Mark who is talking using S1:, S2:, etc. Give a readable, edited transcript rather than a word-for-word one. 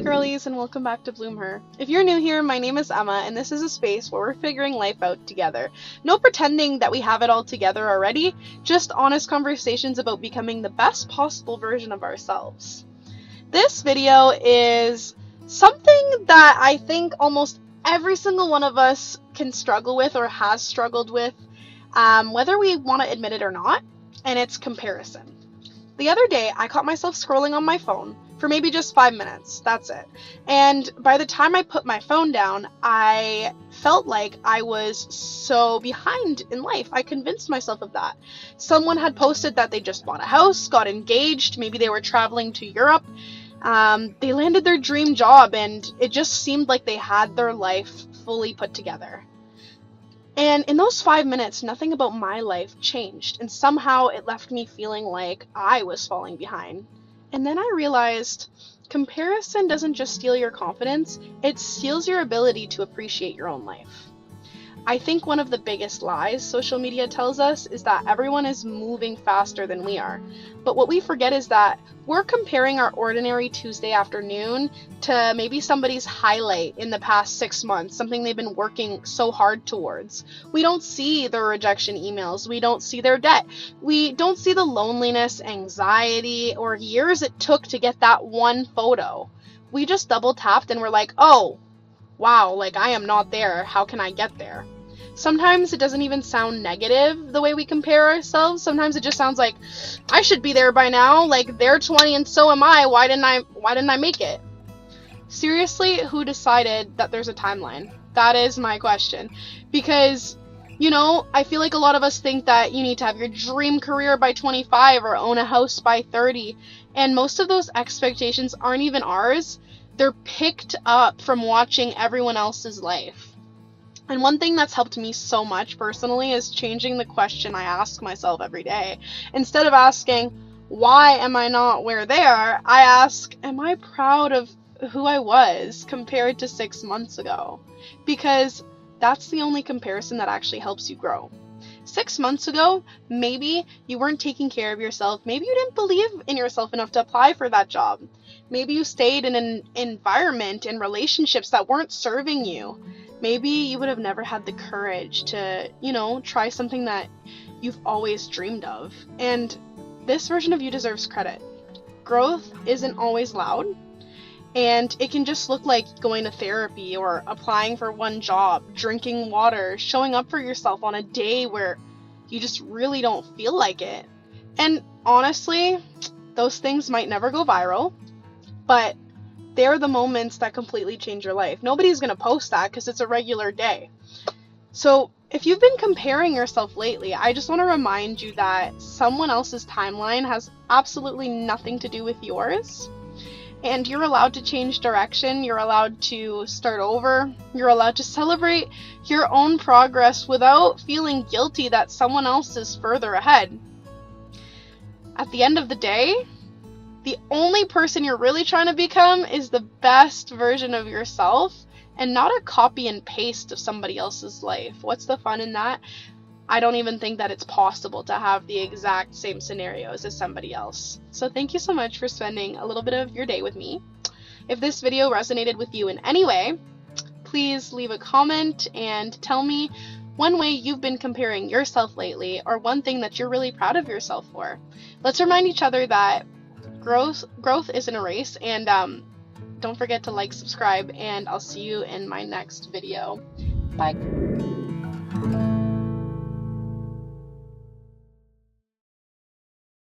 S1: girlies, and welcome back to Bloom Her. If you're new here, my name is Emma, and this is a space where we're figuring life out together. No pretending that we have it all together already, just honest conversations about becoming the best possible version of ourselves. This video is something that I think almost every single one of us can struggle with or has struggled with, whether we want to admit it or not, and it's comparison. The other day, I caught myself scrolling on my phone for maybe just 5 minutes, that's it. And by the time I put my phone down, I felt like I was so behind in life. I convinced myself of that. Someone had posted that they just bought a house, got engaged, maybe they were traveling to Europe. They landed their dream job, and it just seemed like they had their life fully put together. And in those 5 minutes, nothing about my life changed, and somehow it left me feeling like I was falling behind. And then I realized comparison doesn't just steal your confidence, it steals your ability to appreciate your own life. I think one of the biggest lies social media tells us is that everyone is moving faster than we are. But what we forget is that we're comparing our ordinary Tuesday afternoon to maybe somebody's highlight in the past 6 months, something they've been working so hard towards. We don't see their rejection emails. We don't see their debt. We don't see the loneliness, anxiety, or years it took to get that one photo. We just double tapped and we're like, oh, wow, like I am not there. How can I get there? Sometimes it doesn't even sound negative the way we compare ourselves. Sometimes it just sounds like I should be there by now. Like they're 20 and so am I. Why didn't I make it? Seriously, who decided that there's a timeline? That is my question. Because, I feel like a lot of us think that you need to have your dream career by 25 or own a house by 30. And most of those expectations aren't even ours. They're picked up from watching everyone else's life. And one thing that's helped me so much personally is changing the question I ask myself every day. Instead of asking, why am I not where they are? I ask, am I proud of who I was compared to 6 months ago? Because that's the only comparison that actually helps you grow. 6 months ago, maybe you weren't taking care of yourself. Maybe you didn't believe in yourself enough to apply for that job. Maybe you stayed in an environment and relationships that weren't serving you. Maybe you would have never had the courage to, try something that you've always dreamed of. And this version of you deserves credit. Growth isn't always loud, and it can just look like going to therapy or applying for one job, drinking water, showing up for yourself on a day where you just really don't feel like it. And honestly, those things might never go viral, but they're the moments that completely change your life. Nobody's going to post that because it's a regular day. So if you've been comparing yourself lately, I just want to remind you that someone else's timeline has absolutely nothing to do with yours. And you're allowed to change direction. You're allowed to start over. You're allowed to celebrate your own progress without feeling guilty that someone else is further ahead. At the end of the day, the only person you're really trying to become is the best version of yourself and not a copy and paste of somebody else's life. What's the fun in that? I don't even think that it's possible to have the exact same scenarios as somebody else. So thank you so much for spending a little bit of your day with me. If this video resonated with you in any way, please leave a comment and tell me one way you've been comparing yourself lately or one thing that you're really proud of yourself for. Let's remind each other that growth isn't a race, and don't forget to like, subscribe, and I'll see you in my next video. Bye.